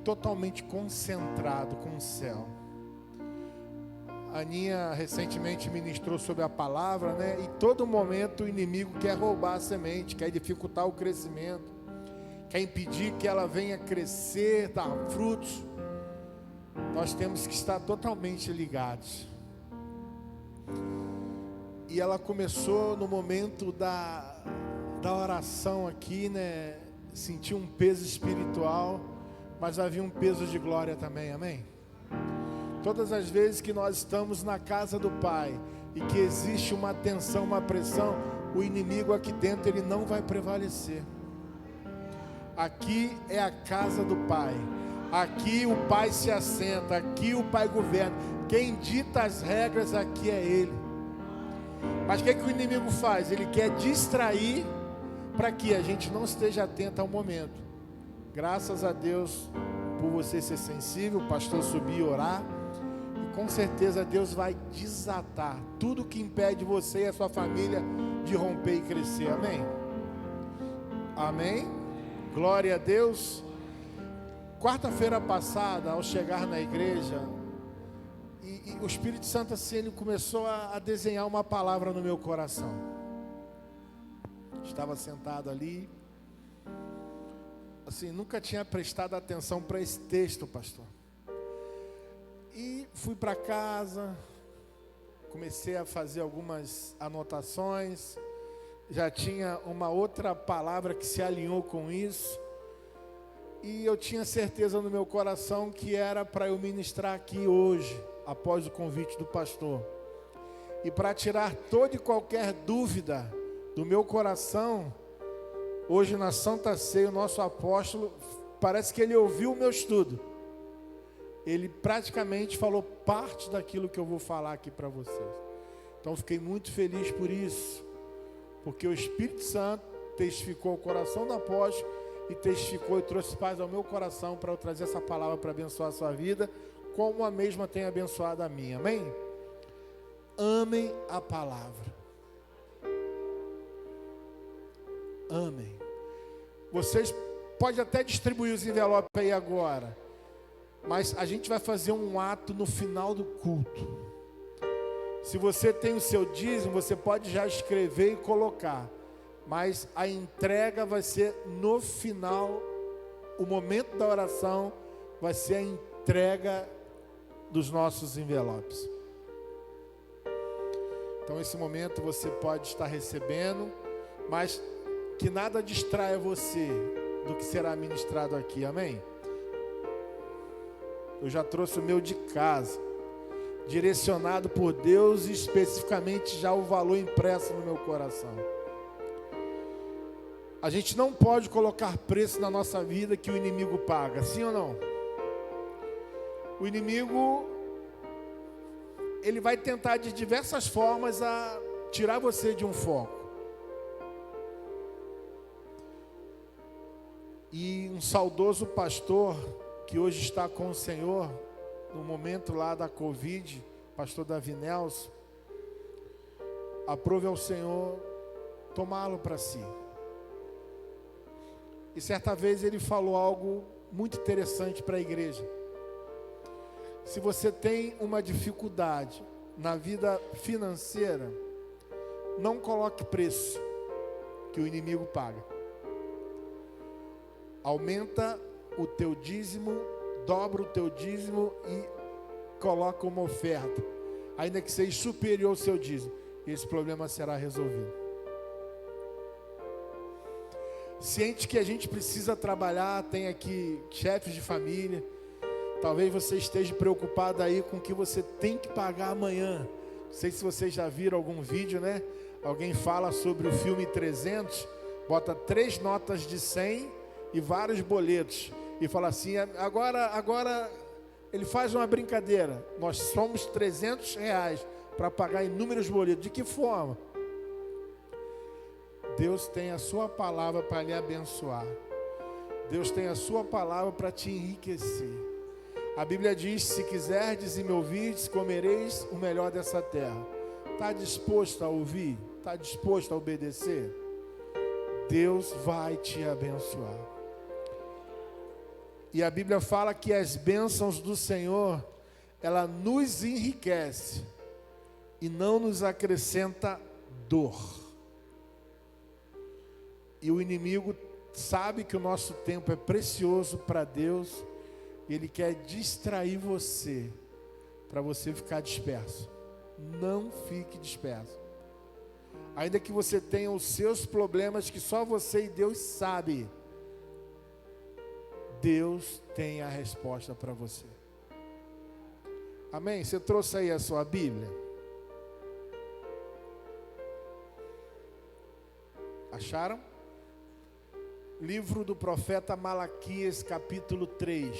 totalmente concentrado com o céu. A Aninha recentemente ministrou sobre a palavra, né? E todo momento o inimigo quer roubar a semente, quer dificultar o crescimento, quer impedir que ela venha crescer, dar frutos. Nós temos que estar totalmente ligados. E ela começou no momento da oração aqui, né? Sentiu um peso espiritual, mas havia um peso de glória também, amém? Todas as vezes que nós estamos na casa do Pai e que existe uma tensão, uma pressão, o inimigo aqui dentro, ele não vai prevalecer. Aqui é a casa do Pai. Aqui o Pai se assenta, aqui o Pai governa. Quem dita as regras aqui é Ele. Mas o que o inimigo faz? Ele quer distrair para que a gente não esteja atento ao momento. Graças a Deus por você ser sensível, o pastor subir e orar. E com certeza Deus vai desatar tudo que impede você e a sua família de romper e crescer. Amém? Amém? Glória a Deus. Quarta-feira passada, ao chegar na igreja, e o Espírito Santo assim, ele começou a desenhar uma palavra no meu coração. Estava sentado ali, assim, nunca tinha prestado atenção para esse texto, pastor. E fui para casa, comecei a fazer algumas anotações, já tinha uma outra palavra que se alinhou com isso, e eu tinha certeza no meu coração que era para eu ministrar aqui hoje, após o convite do pastor. E para tirar toda e qualquer dúvida do meu coração, hoje na Santa Ceia, o nosso apóstolo, parece que ele ouviu o meu estudo. Ele praticamente falou parte daquilo que eu vou falar aqui para vocês. Então fiquei muito feliz por isso, porque o Espírito Santo testificou o coração do apóstolo e testificou e trouxe paz ao meu coração para eu trazer essa palavra para abençoar a sua vida, como a mesma tem abençoado a minha. Amém? Amem a palavra. Amém. Vocês podem até distribuir os envelopes aí agora, mas a gente vai fazer um ato no final do culto. Se você tem o seu dízimo, você pode já escrever e colocar, mas a entrega vai ser no final. O momento da oração vai ser a entrega dos nossos envelopes. Então esse momento você pode estar recebendo, mas que nada distraia você do que será ministrado aqui, amém? Eu já trouxe o meu de casa, direcionado por Deus, e especificamente já o valor impresso no meu coração. A gente não pode colocar preço na nossa vida que o inimigo paga, sim ou não? O inimigo, ele vai tentar de diversas formas a tirar você de um foco. E um saudoso pastor, que hoje está com o Senhor, no momento lá da Covid, pastor Davi Nelson, aprove ao Senhor tomá-lo para si. E certa vez ele falou algo muito interessante para a igreja. Se você tem uma dificuldade na vida financeira, não coloque preço que o inimigo paga. Aumenta o teu dízimo, dobra o teu dízimo e coloca uma oferta, ainda que seja superior ao seu dízimo, esse problema será resolvido. Ciente que a gente precisa trabalhar, tem aqui chefes de família, talvez você esteja preocupado aí com o que você tem que pagar amanhã. Não sei se vocês já viram algum vídeo, né? Alguém fala sobre o filme 300, bota 3 notas de 100 e vários boletos, e fala assim, agora ele faz uma brincadeira, nós somos R$300 para pagar inúmeros boletos. De que forma? Deus tem a sua palavra para lhe abençoar. Deus tem a sua palavra para te enriquecer. A Bíblia diz, se quiserdes e me ouvirdes, comereis o melhor dessa terra. Está disposto a ouvir? Está disposto a obedecer? Deus vai te abençoar. E a Bíblia fala que as bênçãos do Senhor, ela nos enriquece e não nos acrescenta dor. E o inimigo sabe que o nosso tempo é precioso para Deus, e ele quer distrair você, para você ficar disperso. Não fique disperso. Ainda que você tenha os seus problemas que só você e Deus sabe, Deus tem a resposta para você. Amém? Você trouxe aí a sua Bíblia? Acharam? Livro do profeta Malaquias, capítulo 3.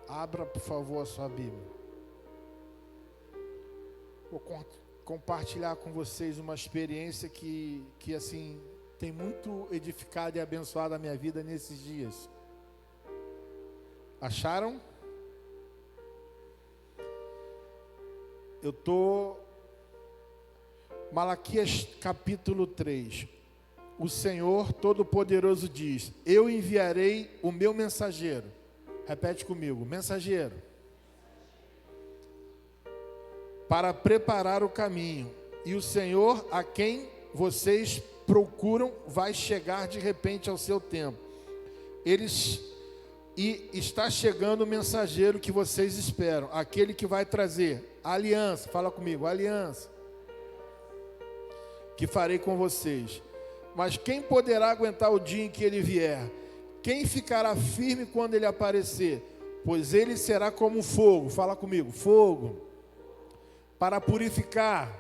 Abra, por favor, a sua Bíblia. Vou compartilhar com vocês uma experiência que assim, tem muito edificado e abençoado a minha vida nesses dias. Acharam? Eu estou... Malaquias capítulo 3. O Senhor Todo-Poderoso diz: eu enviarei o meu mensageiro. Repete comigo: mensageiro. Para preparar o caminho. E o Senhor a quem vocês procuram vai chegar de repente ao seu tempo. E está chegando o mensageiro que vocês esperam, aquele que vai trazer aliança. Fala comigo: aliança que farei com vocês. Mas quem poderá aguentar o dia em que ele vier? Quem ficará firme quando ele aparecer? Pois ele será como fogo. Fala comigo: fogo para purificar.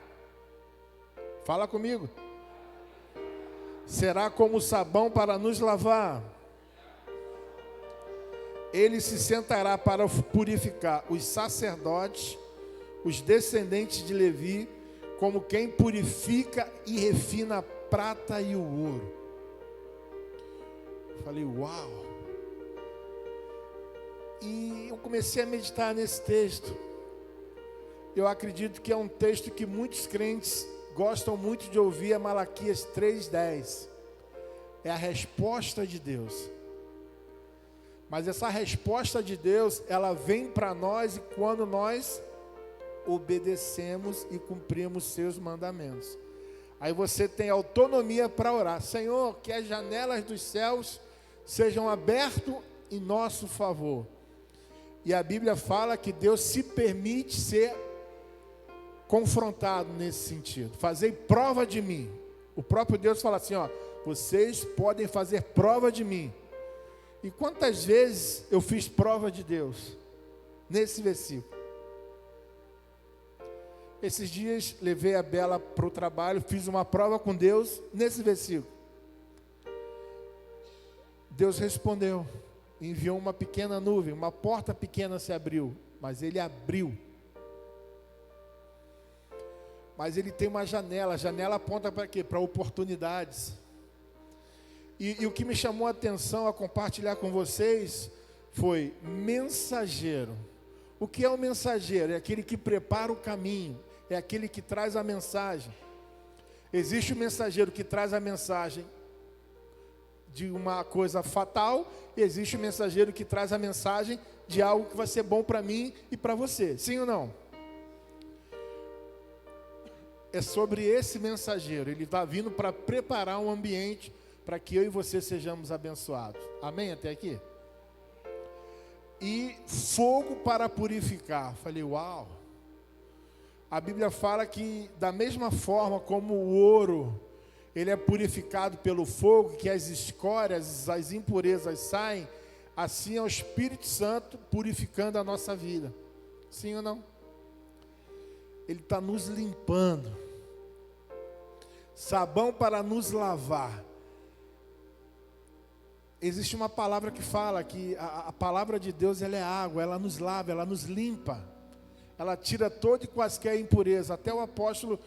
Fala comigo: será como sabão para nos lavar. Ele se sentará para purificar os sacerdotes, os descendentes de Levi, como quem purifica e refina a prata e o ouro. Falei: uau! E eu comecei a meditar nesse texto. Eu acredito que é um texto que muitos crentes gostam muito de ouvir, é Malaquias 3:10. É a resposta de Deus. Mas essa resposta de Deus, ela vem para nós e quando nós obedecemos e cumprimos seus mandamentos. Aí você tem autonomia para orar: Senhor, que as janelas dos céus sejam abertas em nosso favor. E a Bíblia fala que Deus se permite ser confrontado nesse sentido. Fazei prova de mim. O próprio Deus fala assim: ó, vocês podem fazer prova de mim. E quantas vezes eu fiz prova de Deus nesse versículo? Esses dias levei a Bela para o trabalho, fiz uma prova com Deus nesse versículo. Deus respondeu, enviou uma pequena nuvem, uma porta pequena se abriu, mas Ele abriu. Mas Ele tem uma janela, a janela aponta para quê? Para oportunidades. E o que me chamou a atenção a compartilhar com vocês foi mensageiro. O que é o mensageiro? É aquele que prepara o caminho, é aquele que traz a mensagem. Existe o mensageiro que traz a mensagem de uma coisa fatal, e existe o mensageiro que traz a mensagem de algo que vai ser bom para mim e para você. Sim ou não? É sobre esse mensageiro. Ele está vindo para preparar um ambiente para que eu e você sejamos abençoados. Amém até aqui? E fogo para purificar. Falei: uau! A Bíblia fala que da mesma forma como o ouro, ele é purificado pelo fogo, que as escórias, as impurezas saem, assim é o Espírito Santo purificando a nossa vida. Sim ou não? Ele está nos limpando. Sabão para nos lavar. Existe uma palavra que fala que a palavra de Deus, ela é água, ela nos lava, ela nos limpa. Ela tira toda e quaisquer impureza. Até o apóstolo,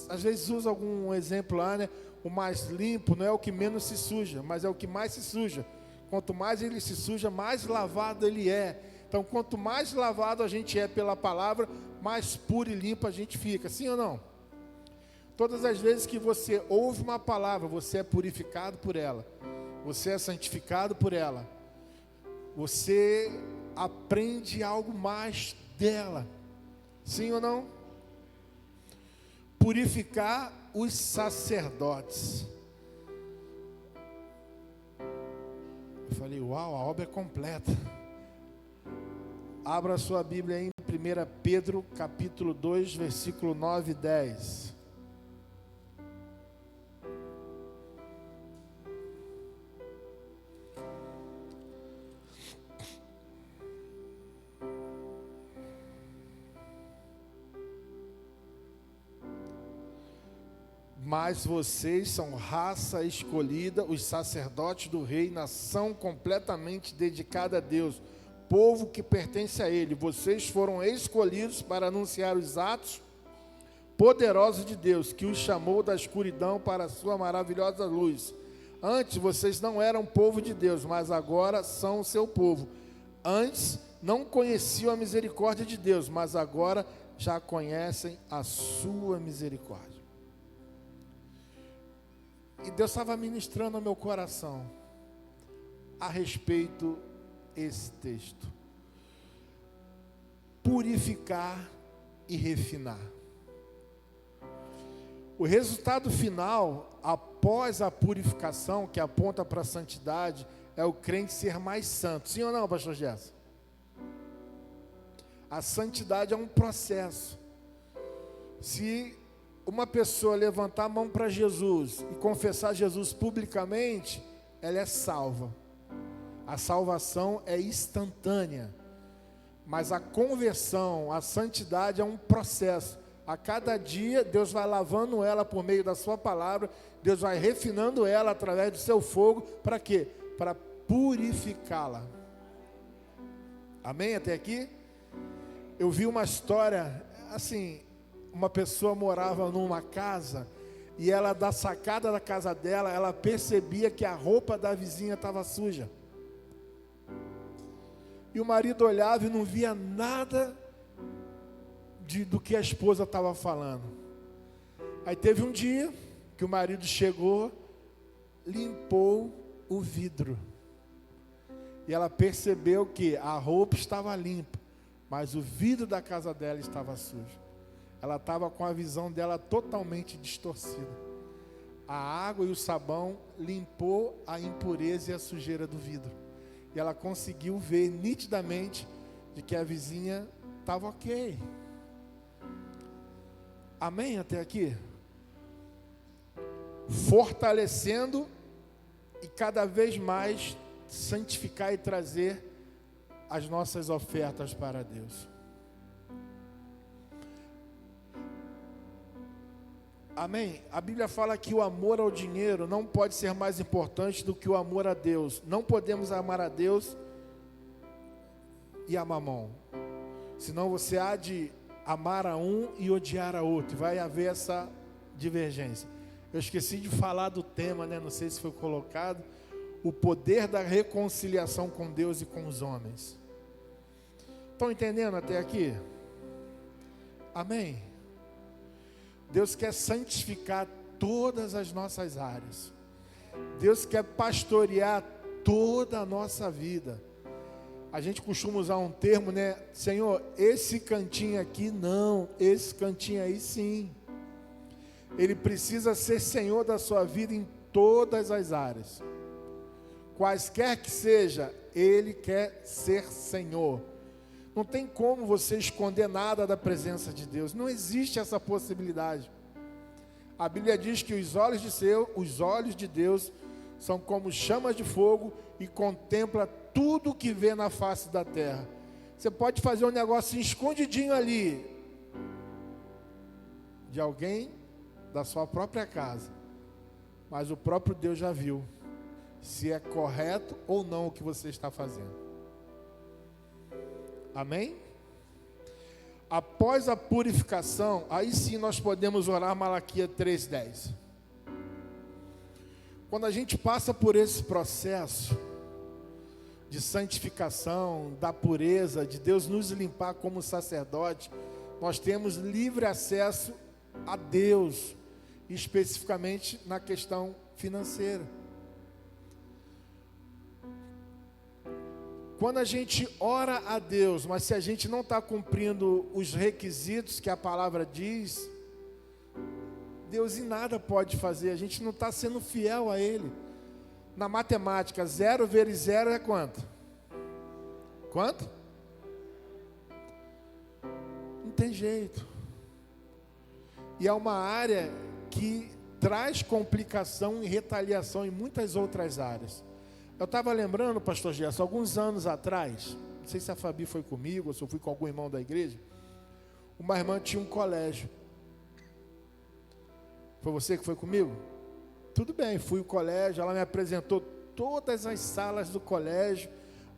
às vezes usa algum exemplo lá, né? O mais limpo não é o que menos se suja, mas é o que mais se suja. Quanto mais ele se suja, mais lavado ele é. Então, quanto mais lavado a gente é pela palavra, mais puro e limpo a gente fica. Sim ou não? Todas as vezes que você ouve uma palavra, você é purificado por ela. Você é santificado por ela. você aprende algo mais dela. Sim ou não? Purificar os sacerdotes. Eu falei, uau, a obra é completa. Abra a sua Bíblia aí em 1 Pedro, capítulo 2, versículo 9 e 10. Mas vocês são raça escolhida, os sacerdotes do rei, nação completamente dedicada a Deus, povo que pertence a Ele. Vocês foram escolhidos para anunciar os atos poderosos de Deus, que os chamou da escuridão para a sua maravilhosa luz. Antes vocês não eram povo de Deus, mas agora são o seu povo. Antes não conheciam a misericórdia de Deus, mas agora já conhecem a sua misericórdia. E Deus estava ministrando ao meu coração a respeito desse texto. Purificar e refinar. O resultado final, após a purificação, que aponta para a santidade, é o crente ser mais santo. Sim ou não, pastor Gerson? A santidade é um processo. Se uma pessoa levantar a mão para Jesus e confessar Jesus publicamente, ela é salva. A salvação é instantânea, mas a conversão, a santidade é um processo. A cada dia Deus vai lavando ela por meio da sua palavra, Deus vai refinando ela através do seu fogo, para quê? Para purificá-la. Amém? Até aqui? Eu vi uma história assim. Uma pessoa morava numa casa e ela, da sacada da casa dela, ela percebia que a roupa da vizinha estava suja. E o marido olhava e não via nada do que a esposa estava falando. Aí teve um dia que o marido chegou, limpou o vidro. E ela percebeu que a roupa estava limpa, mas o vidro da casa dela estava sujo. Ela estava com a visão dela totalmente distorcida. A água e o sabão limpou a impureza e a sujeira do vidro. E ela conseguiu ver nitidamente de que a vizinha estava ok. Amém até aqui? Fortalecendo e cada vez mais santificar e trazer as nossas ofertas para Deus. Amém? A Bíblia fala que o amor ao dinheiro não pode ser mais importante do que o amor a Deus. Não podemos amar a Deus e a mamão. Senão você há de amar a um e odiar a outro. Vai haver essa divergência. Eu esqueci de falar do tema, né? Não sei se foi colocado. O poder da reconciliação com Deus e com os homens. Estão entendendo até aqui? Amém? Deus quer santificar todas as nossas áreas. Deus quer pastorear toda a nossa vida. A gente costuma usar um termo, né? Senhor, esse cantinho aqui não, esse cantinho aí sim. Ele precisa ser Senhor da sua vida em todas as áreas. Quaisquer que seja, Ele quer ser Senhor. Não tem como você esconder nada da presença de Deus. Não existe essa possibilidade. A Bíblia diz que os olhos de Deus são como chamas de fogo e contempla tudo que vê na face da terra. Você pode fazer um negócio escondidinho ali, de alguém da sua própria casa, mas o próprio Deus já viu se é correto ou não o que você está fazendo. Amém? Após a purificação, aí sim nós podemos orar Malaquias 3:10. Quando a gente passa por esse processo de santificação, da pureza, de Deus nos limpar como sacerdote, nós temos livre acesso a Deus, especificamente na questão financeira. quando a gente ora a Deus, mas se a gente não está cumprindo os requisitos que a palavra diz, Deus em nada pode fazer, a gente não está sendo fiel a Ele. Na matemática, 0 vezes 0 é quanto? Quanto? Não tem jeito. E é uma área que traz complicação e retaliação em muitas outras áreas. Eu estava lembrando, pastor Gerson, alguns anos atrás, não sei se a Fabi foi comigo, ou se eu fui com algum irmão da igreja, uma irmã tinha um colégio. Foi você que foi comigo? Tudo bem, fui ao colégio, ela me apresentou todas as salas do colégio.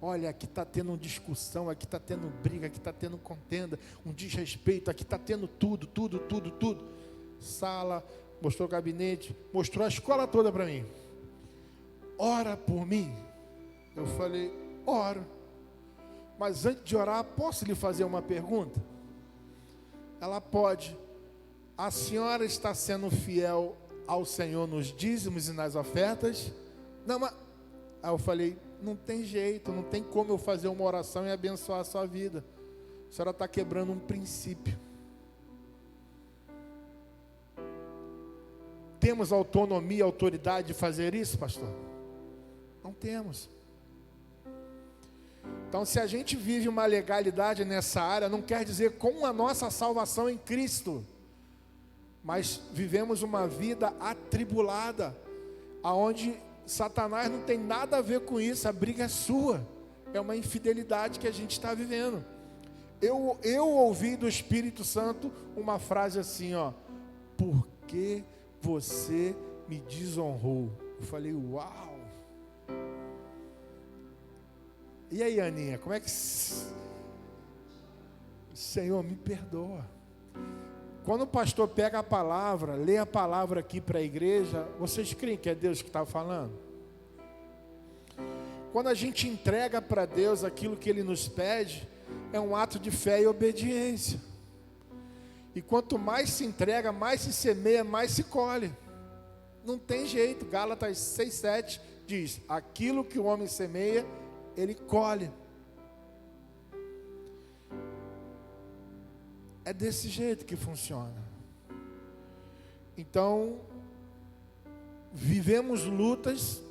Olha, aqui está tendo discussão, aqui está tendo briga, aqui está tendo contenda, um desrespeito, aqui está tendo tudo. Sala, mostrou o gabinete, mostrou a escola toda para mim. Ora por mim. Eu falei, oro. Mas antes de orar, posso lhe fazer uma pergunta? Ela pode. A senhora está sendo fiel ao Senhor nos dízimos e nas ofertas? Não, mas... Aí eu falei, não tem jeito, não tem como eu fazer uma oração e abençoar a sua vida. A senhora está quebrando um princípio. Temos autonomia e autoridade de fazer isso, pastor? Não temos. Então, se a gente vive uma legalidade nessa área, não quer dizer com a nossa salvação em Cristo, mas vivemos uma vida atribulada, aonde Satanás não tem nada a ver com isso, a briga é sua, é uma infidelidade que a gente está vivendo. Eu ouvi do Espírito Santo uma frase assim, ó, por que você me desonrou? Eu falei, uau! E aí, Aninha, como é que... Senhor, me perdoa. Quando o pastor pega a palavra, lê a palavra aqui para a igreja, vocês creem que é Deus que está falando? Quando a gente entrega para Deus aquilo que Ele nos pede, é um ato de fé e obediência. E quanto mais se entrega, mais se semeia, mais se colhe. Não tem jeito. Gálatas 6:7 diz, aquilo que o homem semeia, ele colhe. É desse jeito que funciona. Então, vivemos lutas,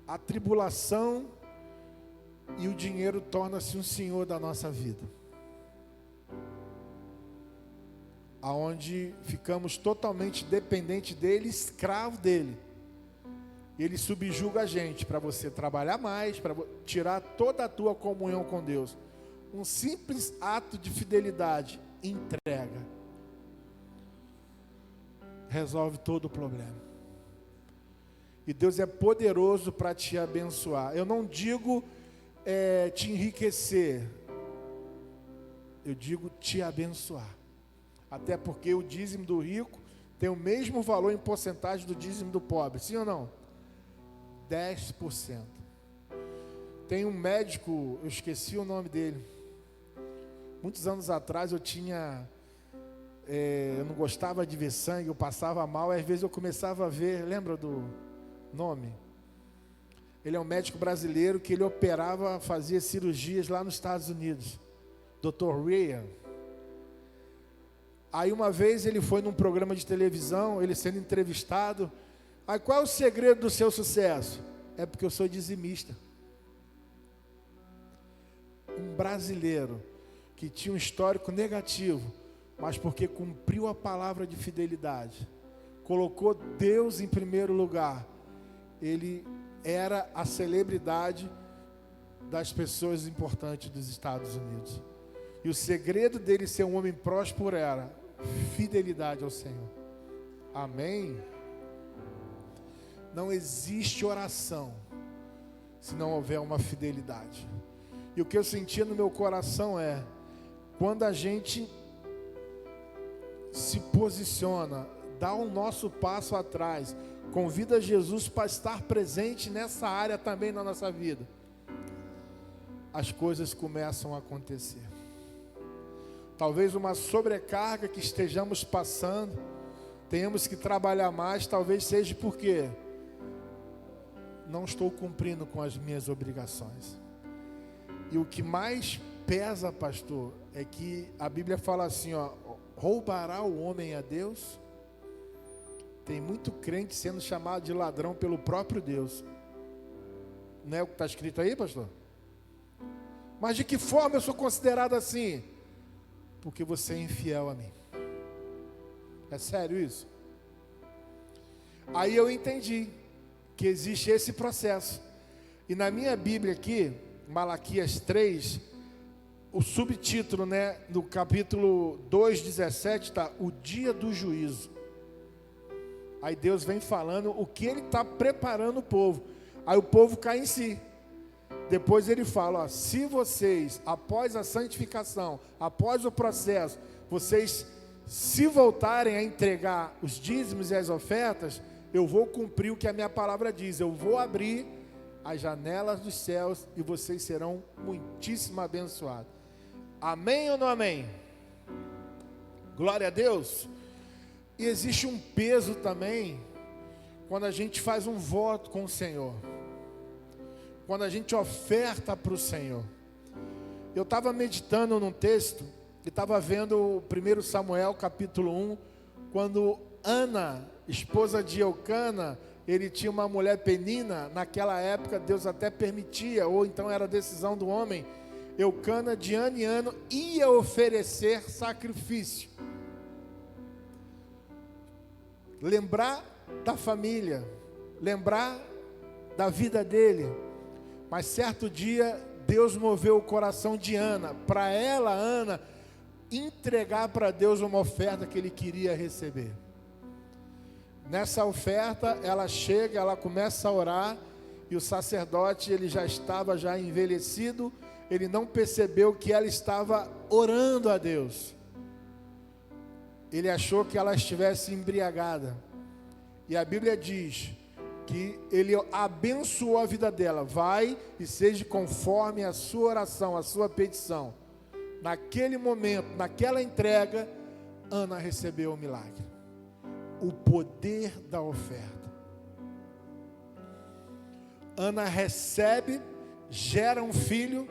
a tribulação, e o dinheiro torna-se um senhor da nossa vida. Aonde ficamos totalmente dependentes dele, escravo dele. Ele subjuga a gente para você trabalhar mais, para tirar toda a tua comunhão com Deus. Um simples ato de fidelidade, entrega, resolve todo o problema. E Deus é poderoso para te abençoar. Eu não digo te enriquecer, eu digo te abençoar. Até porque o dízimo do rico tem o mesmo valor em porcentagem do dízimo do pobre, sim ou não? 10%. Tem um médico, eu esqueci o nome dele. Muitos anos atrás eu não gostava de ver sangue, eu passava mal, e às vezes eu começava a ver, lembra do nome? Ele é um médico brasileiro que ele operava, fazia cirurgias lá nos Estados Unidos, Dr. Ryan. Aí uma vez ele foi num programa de televisão, ele sendo entrevistado. Aí qual é o segredo do seu sucesso? É porque eu sou dizimista. Um brasileiro que tinha um histórico negativo, mas porque cumpriu a palavra de fidelidade, colocou Deus em primeiro lugar, ele era a celebridade das pessoas importantes dos Estados Unidos. E o segredo dele ser um homem próspero era fidelidade ao Senhor. Amém? Não existe oração se não houver uma fidelidade. E o que eu sentia no meu coração é, quando a gente se posiciona, dá o nosso passo atrás, convida Jesus para estar presente nessa área também na nossa vida, as coisas começam a acontecer. Talvez uma sobrecarga que estejamos passando, tenhamos que trabalhar mais, talvez seja porque não estou cumprindo com as minhas obrigações. E o que mais pesa, pastor, é que a Bíblia fala assim, ó, roubará o homem a Deus? Tem muito crente sendo chamado de ladrão pelo próprio Deus. Não é o que está escrito aí, pastor? Mas de que forma eu sou considerado assim? Porque você é infiel a mim. É sério isso? Aí eu entendi que existe esse processo. E na minha Bíblia aqui, Malaquias 3, o subtítulo, né, no capítulo 2:17 está o dia do juízo. Aí Deus vem falando o que Ele está preparando o povo. Aí o povo cai em si. Depois Ele fala, ó, se vocês, após a santificação, após o processo, vocês se voltarem a entregar os dízimos e as ofertas, eu vou cumprir o que a minha palavra diz. Eu vou abrir as janelas dos céus e vocês serão muitíssimo abençoados. Amém ou não amém? Glória a Deus. E existe um peso também quando a gente faz um voto com o Senhor, quando a gente oferta para o Senhor. Eu estava meditando num texto e estava vendo o 1 Samuel capítulo 1, quando Ana, esposa de Eucana, ele tinha uma mulher Penina. Naquela época Deus até permitia, ou então era decisão do homem. Eucana de ano em ano ia oferecer sacrifício, lembrar da família, lembrar da vida dele. Mas certo dia Deus moveu o coração de Ana, para ela, Ana, entregar para Deus uma oferta que ele queria receber. Nessa oferta ela chega, ela começa a orar, e o sacerdote, ele já estava envelhecido, ele não percebeu que ela estava orando a Deus. Ele achou que ela estivesse embriagada, e a Bíblia diz que ele abençoou a vida dela. Vai e seja conforme a sua oração, a sua petição. Naquele momento, naquela entrega, Ana recebeu o milagre, o poder da oferta. Ana recebe, gera um filho,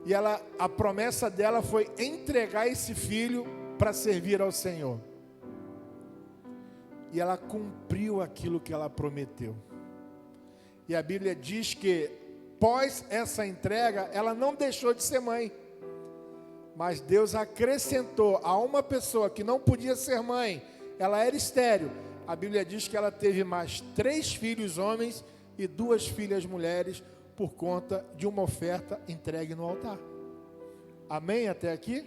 e a promessa dela foi entregar esse filho para servir ao Senhor. E ela cumpriu aquilo que ela prometeu. E a Bíblia diz que, após essa entrega, ela não deixou de ser mãe. Mas Deus acrescentou a uma pessoa que não podia ser mãe, ela era estéril. A Bíblia diz que ela teve mais 3 filhos homens e 2 filhas mulheres, por conta de uma oferta entregue no altar. Amém até aqui?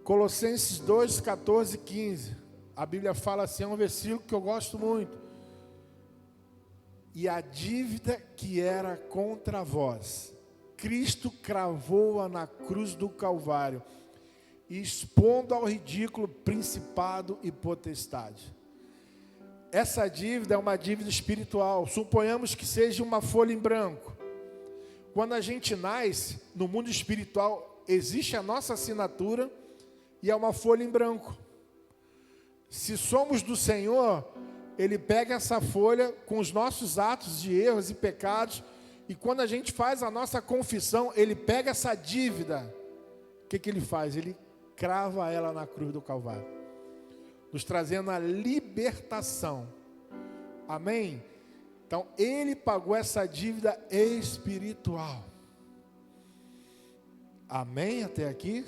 Colossenses 2, 14 e 15. A Bíblia fala assim, é um versículo que eu gosto muito. E a dívida que era contra vós, Cristo cravou-a na cruz do Calvário, expondo ao ridículo principado e potestade. Essa dívida é uma dívida espiritual. Suponhamos que seja uma folha em branco. Quando a gente nasce, no mundo espiritual, existe a nossa assinatura e é uma folha em branco. Se somos do Senhor, Ele pega essa folha com os nossos atos de erros e pecados, e quando a gente faz a nossa confissão, Ele pega essa dívida. O que Ele faz? Ele crava ela na cruz do Calvário, nos trazendo a libertação. Amém? Então, Ele pagou essa dívida espiritual. Amém até aqui?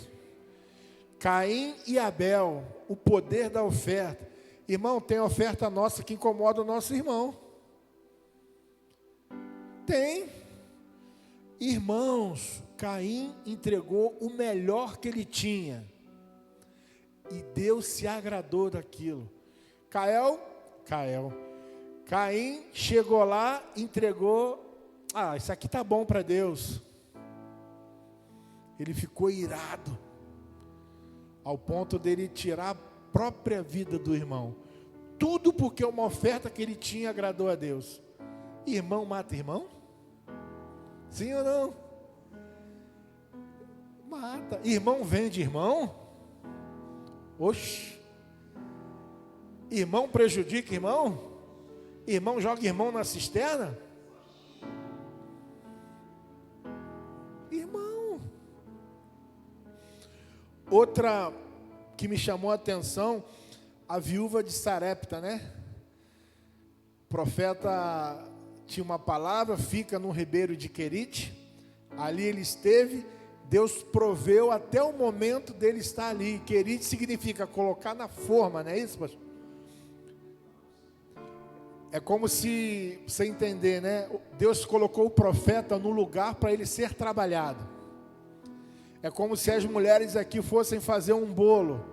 Caim e Abel, o poder da oferta. Irmão, tem oferta nossa que incomoda o nosso irmão. Tem. Irmãos, Caim entregou o melhor que ele tinha, e Deus se agradou daquilo. Caim chegou lá, entregou, isso aqui tá bom para Deus. Ele ficou irado, ao ponto dele tirar a própria vida do irmão. Tudo porque uma oferta que ele tinha agradou a Deus. Irmão mata irmão? Sim ou não? Mata. Irmão vende irmão? Oxe. Irmão prejudica irmão? Irmão joga irmão na cisterna? Outra que me chamou a atenção, a viúva de Sarepta, né? O profeta tinha uma palavra, fica no ribeiro de Querite, ali ele esteve, Deus proveu até o momento dele estar ali. Querite significa colocar na forma, não é isso, pastor? É como se, você entender, né? Deus colocou o profeta no lugar para ele ser trabalhado. É como se as mulheres aqui fossem fazer um bolo,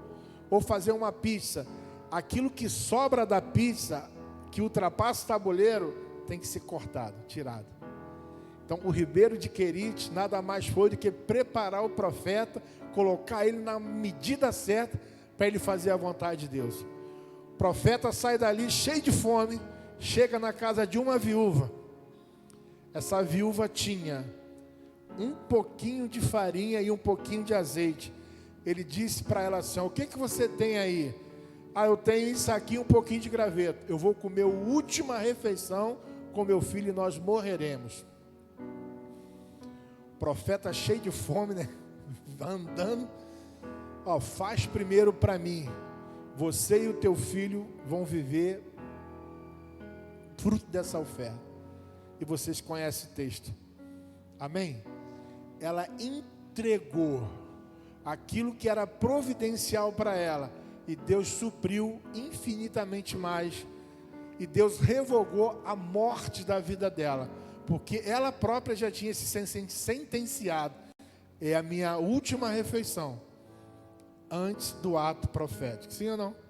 ou fazer uma pizza. Aquilo que sobra da pizza, que ultrapassa o tabuleiro, tem que ser cortado, tirado. Então o ribeiro de Querite nada mais foi do que preparar o profeta, colocar ele na medida certa, para ele fazer a vontade de Deus. O profeta sai dali cheio de fome, chega na casa de uma viúva. Essa viúva tinha um pouquinho de farinha e um pouquinho de azeite. Ele disse para ela assim: o que você tem aí? Eu tenho isso aqui, um pouquinho de graveto. Eu vou comer a última refeição com meu filho e nós morreremos. O profeta cheio de fome, né? Andando. Faz primeiro para mim. Você e o teu filho vão viver fruto dessa oferta. E vocês conhecem o texto. Amém? Ela entregou aquilo que era providencial para ela, e Deus supriu infinitamente mais, e Deus revogou a morte da vida dela, porque ela própria já tinha se sentenciado: é a minha última refeição antes do ato profético. Sim ou não?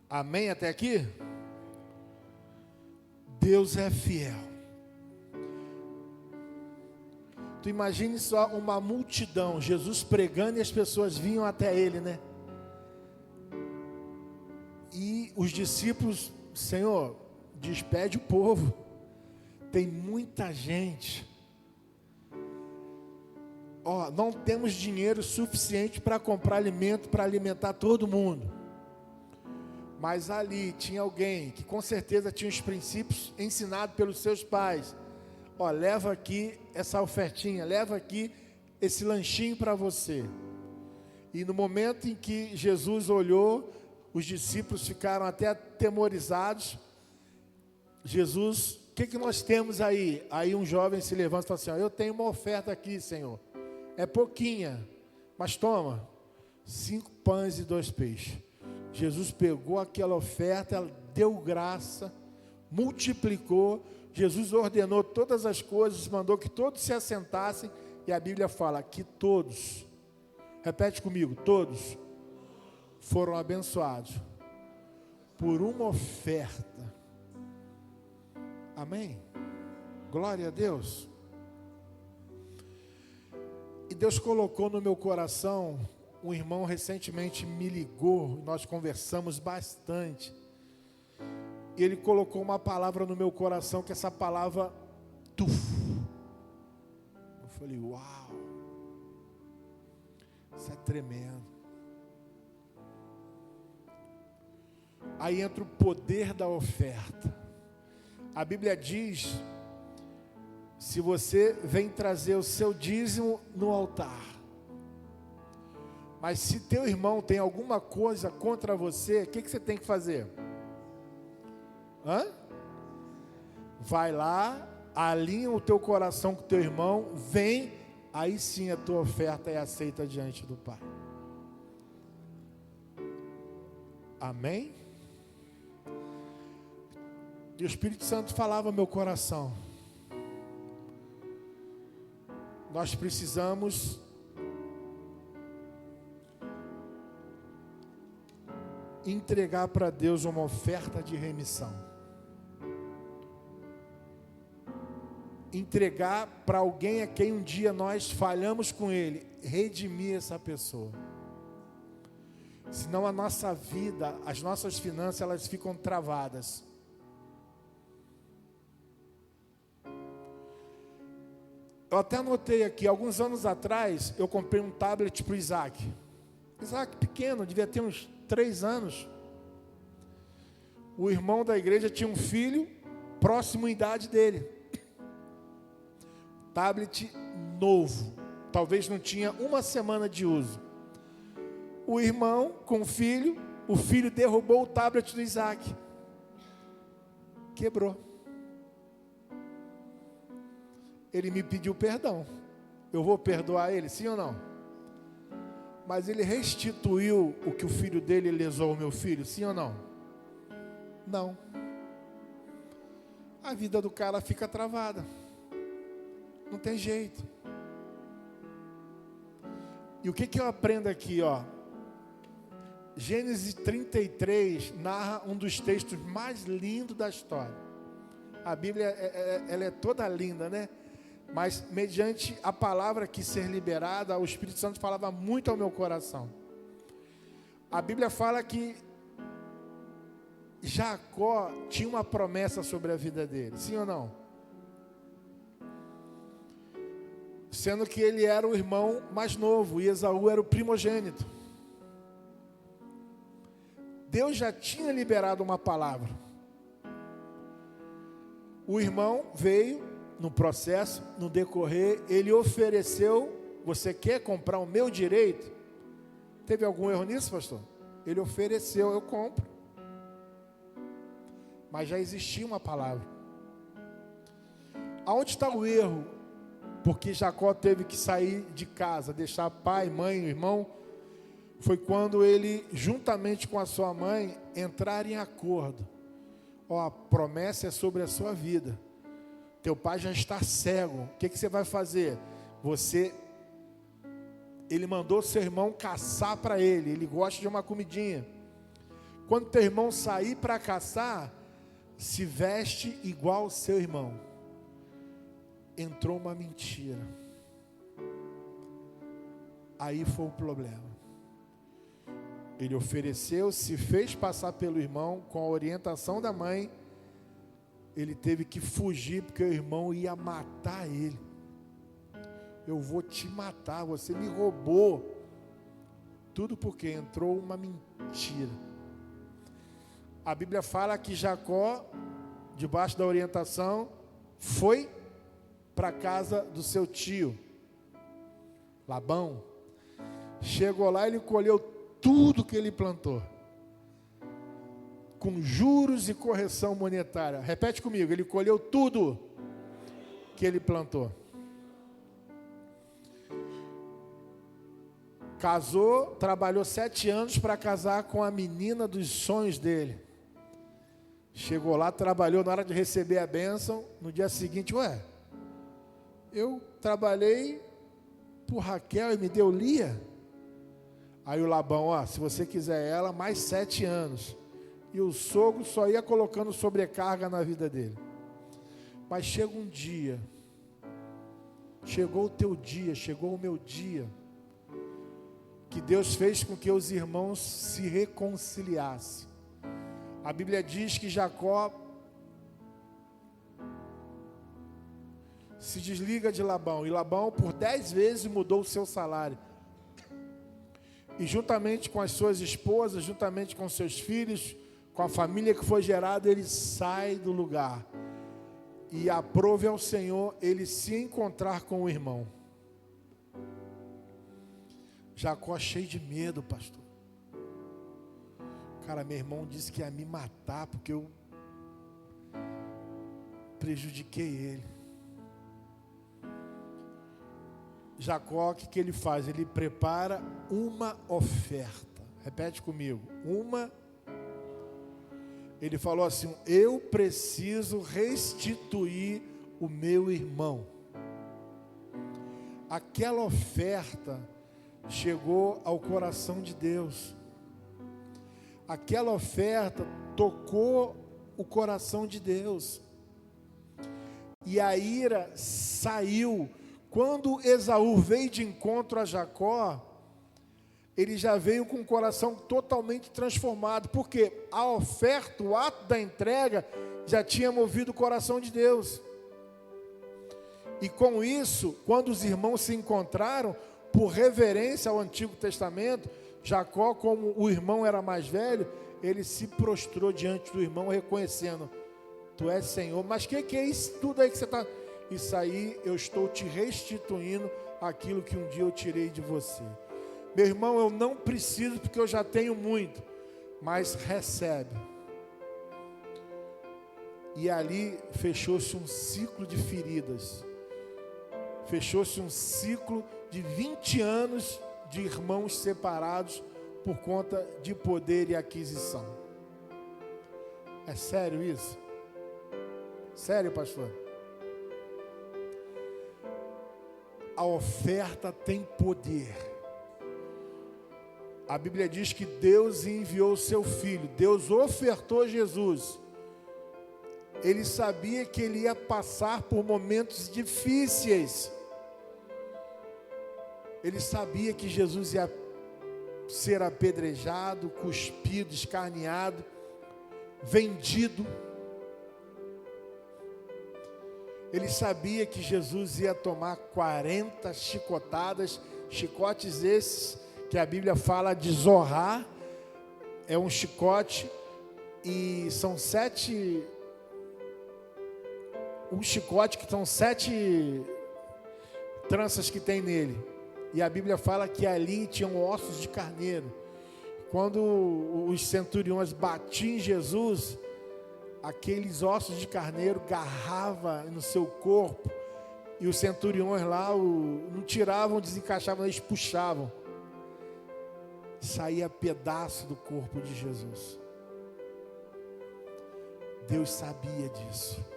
Amém até aqui? Deus é fiel. Tu imagine só uma multidão, Jesus pregando e as pessoas vinham até ele, né? E os discípulos: Senhor, despede o povo, tem muita gente. Não temos dinheiro suficiente para comprar alimento, para alimentar todo mundo. Mas ali tinha alguém que com certeza tinha os princípios ensinados pelos seus pais. Leva aqui essa ofertinha, leva aqui esse lanchinho para você. E no momento em que Jesus olhou, os discípulos ficaram até atemorizados. Jesus: o que nós temos aí? Aí um jovem se levanta e fala assim: eu tenho uma oferta aqui, Senhor. É pouquinha, mas toma, 5 pães e 2 peixes. Jesus pegou aquela oferta, ela deu graça, multiplicou. Jesus ordenou todas as coisas, mandou que todos se assentassem, e a Bíblia fala que todos, repete comigo, todos foram abençoados por uma oferta. Amém? Glória a Deus. E Deus colocou no meu coração, um irmão recentemente me ligou, nós conversamos bastante, e ele colocou uma palavra no meu coração, que essa palavra, eu falei: uau, isso é tremendo. Aí entra o poder da oferta. A Bíblia diz: se você vem trazer o seu dízimo no altar, mas se teu irmão tem alguma coisa contra você, o que você tem que fazer? Vai lá, alinha o teu coração com o teu irmão, vem, aí sim a tua oferta é aceita diante do Pai. Amém? E o Espírito Santo falava ao meu coração: nós precisamos entregar para Deus uma oferta de remissão. Entregar para alguém a quem um dia nós falhamos com ele, redimir essa pessoa. Senão a nossa vida, as nossas finanças, elas ficam travadas. Eu até anotei aqui, alguns anos atrás, eu comprei um tablet para o Isaac. Isaac pequeno, devia ter uns 3 anos. O irmão da igreja tinha um filho próximo à idade dele. Tablet novo, talvez não tinha uma semana de uso. O irmão com o filho derrubou o tablet do Isaac. Quebrou. Ele me pediu perdão. Eu vou perdoar ele, sim ou não? Mas ele restituiu o que o filho dele lesou ao meu filho, sim ou não? Não. A vida do cara fica travada. Não tem jeito. E o que eu aprendo aqui, ó? Gênesis 33 narra um dos textos mais lindos da história. A Bíblia, ela é toda linda, né? Mas mediante a palavra que ser liberada, o Espírito Santo falava muito ao meu coração. A Bíblia fala que Jacó tinha uma promessa sobre a vida dele, sim ou não? Sendo que ele era o irmão mais novo e Esaú era o primogênito. Deus já tinha liberado uma palavra. O irmão veio no processo, no decorrer, ele ofereceu: você quer comprar o meu direito? Teve algum erro nisso, pastor? Ele ofereceu, eu compro. Mas já existia uma palavra. Aonde está o erro? Porque Jacó teve que sair de casa, deixar pai, mãe, irmão. Foi quando ele, juntamente com a sua mãe, entraram em acordo. Ó, a promessa é sobre a sua vida. Teu pai já está cego. O que você vai fazer? Ele mandou seu irmão caçar para ele. Ele gosta de uma comidinha. Quando teu irmão sair para caçar, se veste igual ao seu irmão. Entrou uma mentira. Aí foi o problema. Ele ofereceu, se fez passar pelo irmão, com a orientação da mãe. Ele teve que fugir, porque o irmão ia matar ele. Eu vou te matar, você me roubou. Tudo porque entrou uma mentira. A Bíblia fala que Jacó, debaixo da orientação, foi para a casa do seu tio, Labão. Chegou lá, ele colheu tudo que ele plantou, com juros e correção monetária. Repete comigo, ele colheu tudo que ele plantou. Casou, trabalhou 7 anos para casar com a menina dos sonhos dele. Chegou lá, trabalhou, na hora de receber a bênção, no dia seguinte, eu trabalhei por Raquel e me deu Lia. Aí o Labão, se você quiser ela, mais 7 anos. E o sogro só ia colocando sobrecarga na vida dele. Mas chega um dia, chegou o teu dia, chegou o meu dia, que Deus fez com que os irmãos se reconciliassem. A Bíblia diz que Jacó se desliga de Labão, e Labão por 10 vezes mudou o seu salário. E juntamente com as suas esposas, juntamente com seus filhos, com a família que foi gerada, ele sai do lugar. E aprove ao Senhor ele se encontrar com o irmão. Jacó cheio de medo, pastor. Cara, meu irmão disse que ia me matar porque eu prejudiquei ele. Jacó, o que ele faz? Ele prepara uma oferta. Repete comigo. Ele falou assim: eu preciso restituir o meu irmão. Aquela oferta chegou ao coração de Deus. Aquela oferta tocou o coração de Deus. E a ira saiu. Quando Esaú veio de encontro a Jacó, ele já veio com o coração totalmente transformado, porque a oferta, o ato da entrega, já tinha movido o coração de Deus. E com isso, quando os irmãos se encontraram, por reverência ao Antigo Testamento, Jacó, como o irmão era mais velho, ele se prostrou diante do irmão, reconhecendo: Tu és Senhor. Mas que é isso tudo aí que você está... Isso aí eu estou te restituindo aquilo que um dia eu tirei de você. Meu irmão, eu não preciso porque eu já tenho muito. Mas recebe. E ali fechou-se um ciclo de feridas. Fechou-se um ciclo de 20 anos de irmãos separados por conta de poder e aquisição. É sério isso? Sério, pastor? A oferta tem poder. A Bíblia diz que Deus enviou o seu Filho. Deus ofertou Jesus. Ele sabia que ele ia passar por momentos difíceis. Ele sabia que Jesus ia ser apedrejado, cuspido, escarneado, vendido. Ele sabia que Jesus ia tomar 40 chicotadas, chicotes esses que a Bíblia fala de zorrar. É um chicote e são 7... Um chicote que são 7 tranças que tem nele. E a Bíblia fala que ali tinham ossos de carneiro. Quando os centuriões batiam em Jesus, aqueles ossos de carneiro garravam no seu corpo. E os centuriões lá não tiravam, desencaixavam, eles puxavam. Saía pedaço do corpo de Jesus. Deus sabia disso.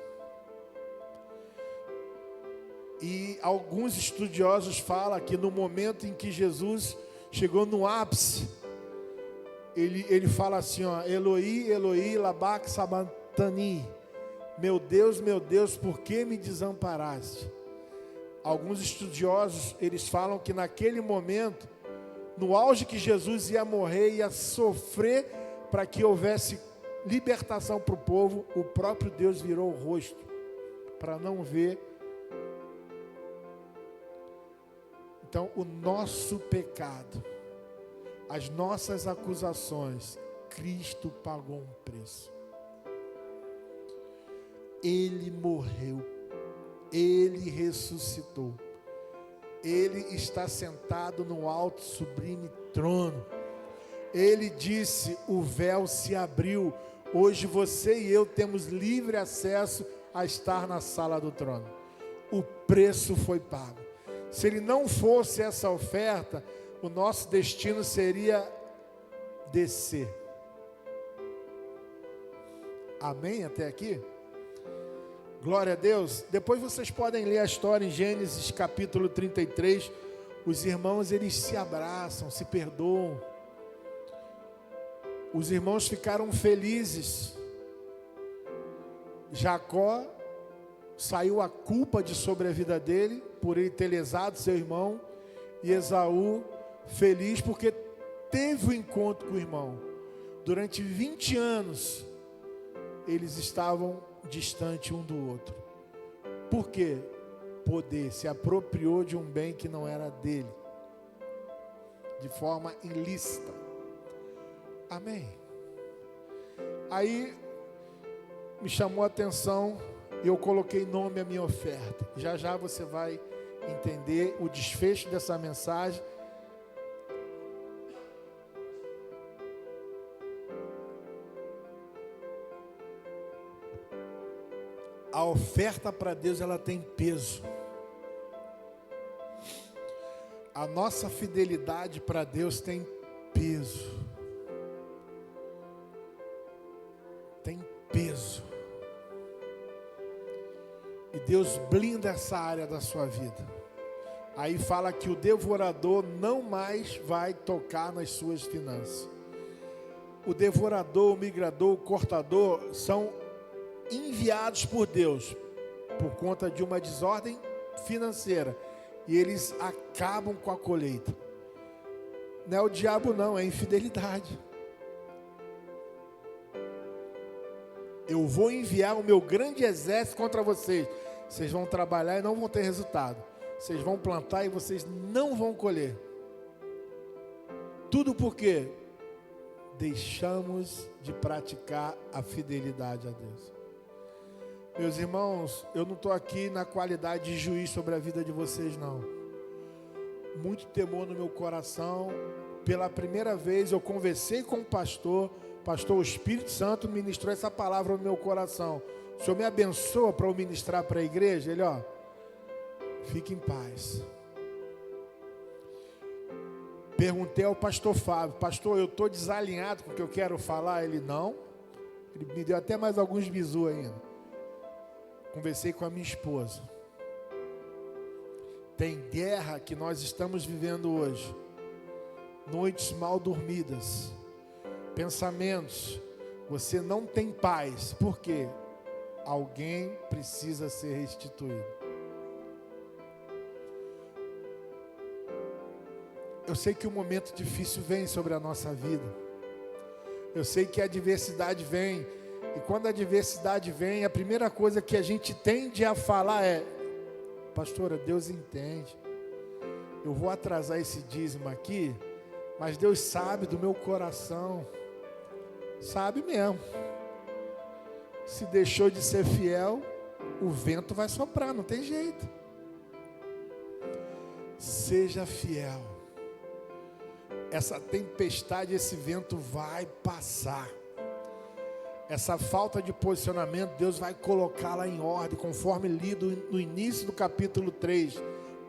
E alguns estudiosos falam que no momento em que Jesus chegou no ápice, ele fala assim, ó, Eloi, Eloi, lama sabachthani. Meu Deus, por que me desamparaste? Alguns estudiosos, eles falam que naquele momento, no auge que Jesus ia morrer, ia sofrer para que houvesse libertação para o povo, o próprio Deus virou o rosto para não ver. Então, o nosso pecado, as nossas acusações, Cristo pagou um preço. Ele morreu, Ele ressuscitou, Ele está sentado no alto sublime trono. Ele disse, o véu se abriu, hoje você e eu temos livre acesso a estar na sala do trono. O preço foi pago. Se ele não fosse essa oferta, o nosso destino seria descer. Amém? Até aqui? Glória a Deus. Depois vocês podem ler a história em Gênesis capítulo 33. Os irmãos, eles se abraçam, se perdoam. Os irmãos ficaram felizes. Jacó, saiu a culpa de sobre a vida dele, por ele ter lesado seu irmão. E Esaú, feliz porque teve o encontro com o irmão. Durante 20 anos, eles estavam distantes um do outro. Por quê? Poder, se apropriou de um bem que não era dele, de forma ilícita. Amém? Aí, me chamou a atenção, e eu coloquei nome à minha oferta. Já já você vai entender o desfecho dessa mensagem. A oferta para Deus, ela tem peso. A nossa fidelidade para Deus tem peso. Tem peso. E Deus blinda essa área da sua vida. Aí fala que o devorador não mais vai tocar nas suas finanças. O devorador, o migrador, o cortador são enviados por Deus por conta de uma desordem financeira. E eles acabam com a colheita. Não é o diabo não, é a infidelidade. Eu vou enviar o meu grande exército contra vocês. Vocês vão trabalhar e não vão ter resultado. Vocês vão plantar e vocês não vão colher. Tudo porque deixamos de praticar a fidelidade a Deus. Meus irmãos, eu não estou aqui na qualidade de juiz sobre a vida de vocês, não. Muito temor no meu coração. Pela primeira vez eu conversei com o pastor, o Espírito Santo ministrou essa palavra no meu coração. O Senhor me abençoa para eu ministrar para a igreja? Ele, fique em paz. Perguntei ao pastor Fábio: pastor, eu estou desalinhado com o que eu quero falar? Ele, não. Ele me deu até mais alguns bisu ainda. Conversei com a minha esposa. Tem guerra que nós estamos vivendo hoje. Noites mal dormidas. Pensamentos. Você não tem paz. Por quê? Alguém precisa ser restituído. Eu sei que um momento difícil vem sobre a nossa vida. Eu sei que a adversidade vem. E quando a adversidade vem, a primeira coisa que a gente tende a falar é: pastora, Deus entende. Eu vou atrasar esse dízimo aqui, mas Deus sabe do meu coração. Sabe mesmo. Se deixou de ser fiel, o vento vai soprar, não tem jeito. Seja fiel. Essa tempestade, esse vento vai passar. Essa falta de posicionamento, Deus vai colocá-la em ordem, conforme lido no início do capítulo 3.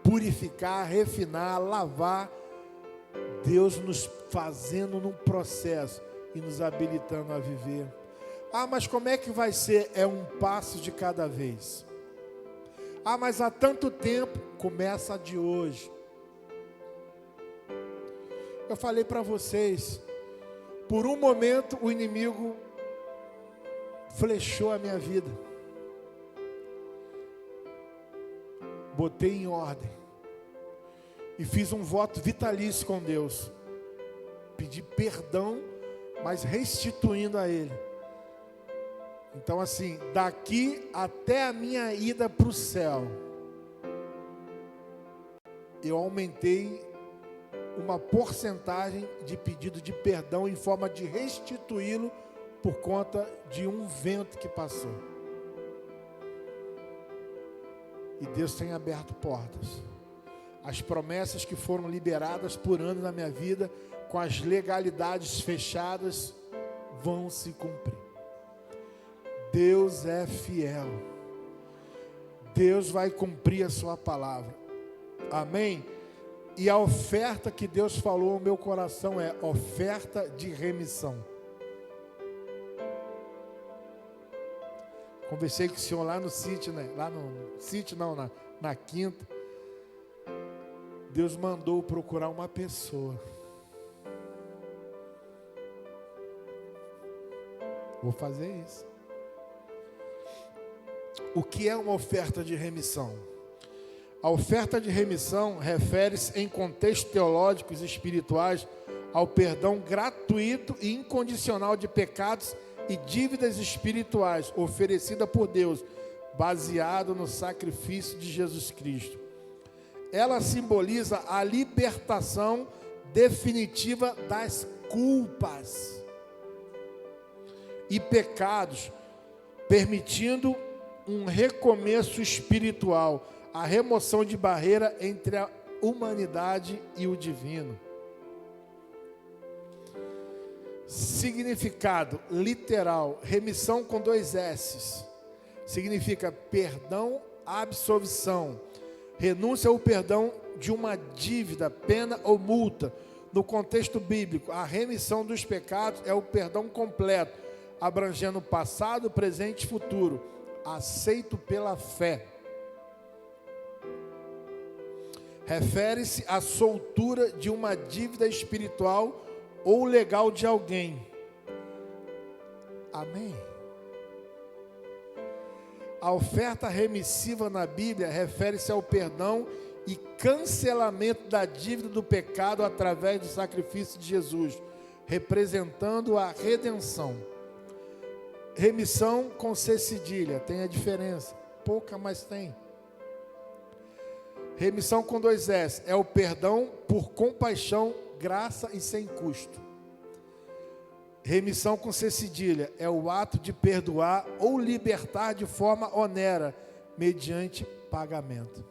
Purificar, refinar, lavar. Deus nos fazendo num processo e nos habilitando a viver. Mas como é que vai ser? É um passo de cada vez. Mas há tanto tempo. Começa de hoje. Eu falei para vocês, por um momento o inimigo flechou a minha vida. Botei em ordem. E fiz um voto vitalício com Deus. Pedi perdão, mas restituindo a Ele. Então assim, daqui até a minha ida para o céu, eu aumentei uma porcentagem de pedido de perdão em forma de restituí-lo por conta de um vento que passou. E Deus tem aberto portas. As promessas que foram liberadas por anos na minha vida, com as legalidades fechadas, vão se cumprir. Deus é fiel. Deus vai cumprir a sua palavra. Amém? E a oferta que Deus falou no meu coração é oferta de remissão. Conversei com o senhor lá no sítio, né? Lá no sítio não, na quinta. Deus mandou procurar uma pessoa. Vou fazer isso. O que é uma oferta de remissão? A oferta de remissão refere-se, em contextos teológicos e espirituais, ao perdão gratuito e incondicional de pecados e dívidas espirituais oferecida por Deus, baseado no sacrifício de Jesus Cristo. Ela simboliza a libertação definitiva das culpas e pecados, permitindo um recomeço espiritual, a remoção de barreira entre a humanidade e o divino. Significado literal: remissão com 2 S's. Significa perdão, absolvição, renúncia ou perdão de uma dívida, pena ou multa. No contexto bíblico, a remissão dos pecados é o perdão completo, abrangendo passado, presente e futuro, aceito pela fé. Refere-se à soltura de uma dívida espiritual ou legal de alguém. Amém? A oferta remissiva na Bíblia refere-se ao perdão e cancelamento da dívida do pecado através do sacrifício de Jesus, representando a redenção. Remissão com C cedilha, tem a diferença, pouca, mas tem. Remissão com 2 S, é o perdão por compaixão, graça e sem custo. Remissão com C cedilha é o ato de perdoar ou libertar de forma onera, mediante pagamento.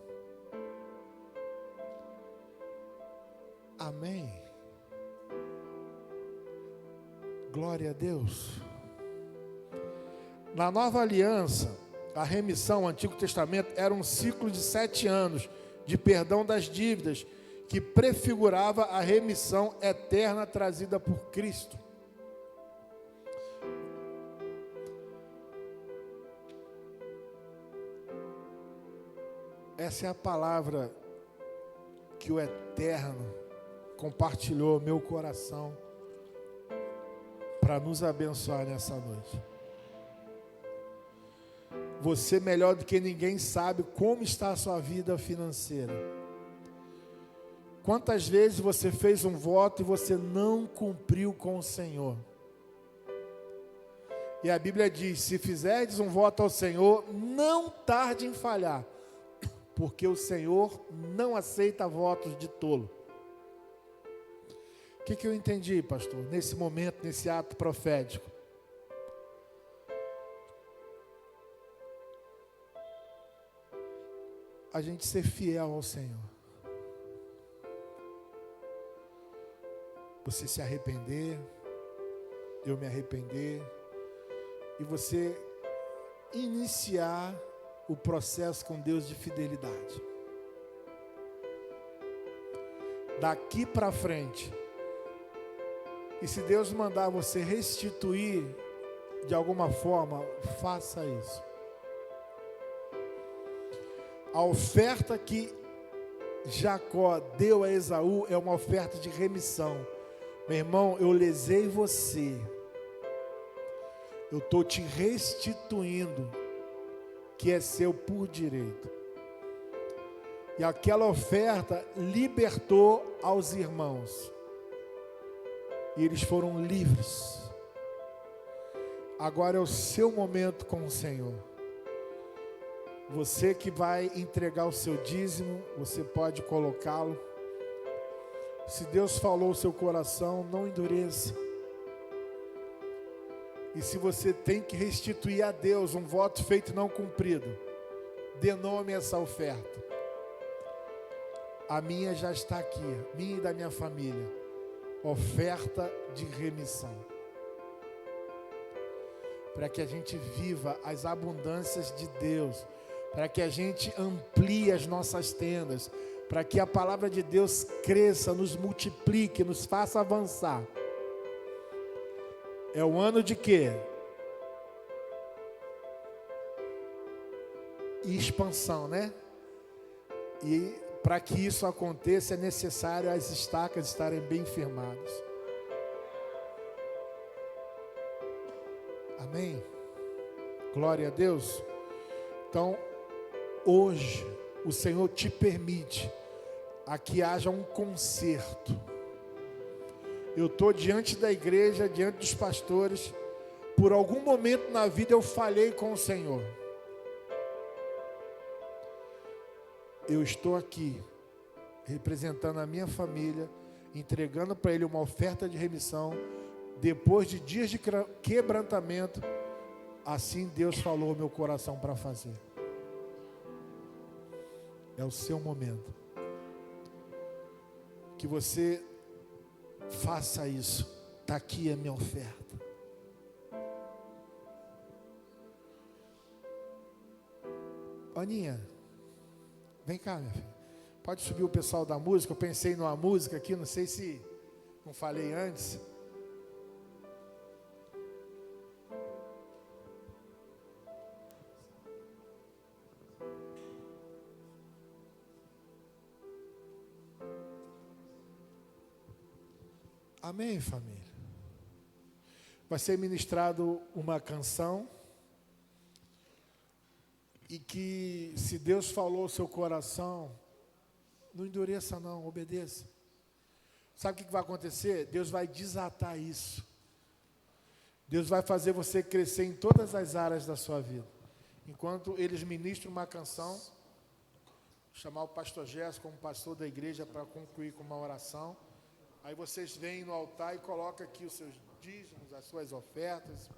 Amém. Glória a Deus. Na Nova Aliança, a remissão, o Antigo Testamento, era um ciclo de 7 anos de perdão das dívidas, que prefigurava a remissão eterna trazida por Cristo. Essa é a palavra que o Eterno compartilhou meu coração para nos abençoar nessa noite. Você, melhor do que ninguém, sabe como está a sua vida financeira. Quantas vezes você fez um voto e você não cumpriu com o Senhor? E a Bíblia diz: se fizerdes um voto ao Senhor, não tarde em falhar, porque o Senhor não aceita votos de tolo. O que eu entendi, pastor, nesse momento, nesse ato profético? A gente ser fiel ao Senhor. Você se arrepender, eu me arrepender, e você iniciar o processo com Deus de fidelidade. Daqui para frente, e se Deus mandar você restituir de alguma forma, faça isso. A oferta que Jacó deu a Esaú é uma oferta de remissão. Meu irmão, eu lesei você, eu estou te restituindo, que é seu por direito. E aquela oferta libertou aos irmãos, e eles foram livres. Agora é o seu momento com o Senhor. Você que vai entregar o seu dízimo, você pode colocá-lo. Se Deus falou o seu coração, não endureça. E se você tem que restituir a Deus um voto feito e não cumprido, dê nome a essa oferta. A minha já está aqui, minha e da minha família. Oferta de remissão. Para que a gente viva as abundâncias de Deus. Para que a gente amplie as nossas tendas. Para que a palavra de Deus cresça, nos multiplique, nos faça avançar. É o ano de quê? Expansão, né? E para que isso aconteça é necessário as estacas estarem bem firmadas. Amém? Glória a Deus. Então, hoje, o Senhor te permite a que haja um conserto. Eu estou diante da igreja, diante dos pastores. Por algum momento na vida eu falhei com o Senhor. Eu estou aqui, representando a minha família, entregando para Ele uma oferta de remissão, depois de dias de quebrantamento. Assim Deus falou ao meu coração para fazer. É o seu momento. Que você faça isso. Está aqui a minha oferta. Aninha, vem cá, minha filha. Pode subir o pessoal da música. Eu pensei numa música aqui, não sei se não falei antes. Amém, família? Vai ser ministrado uma canção. E que, se Deus falou ao seu coração, não endureça não, obedeça. Sabe o que vai acontecer? Deus vai desatar isso. Deus vai fazer você crescer em todas as áreas da sua vida. Enquanto eles ministram uma canção, vou chamar o pastor Gerson como pastor da igreja para concluir com uma oração. Aí vocês vêm no altar e colocam aqui os seus dízimos, as suas ofertas.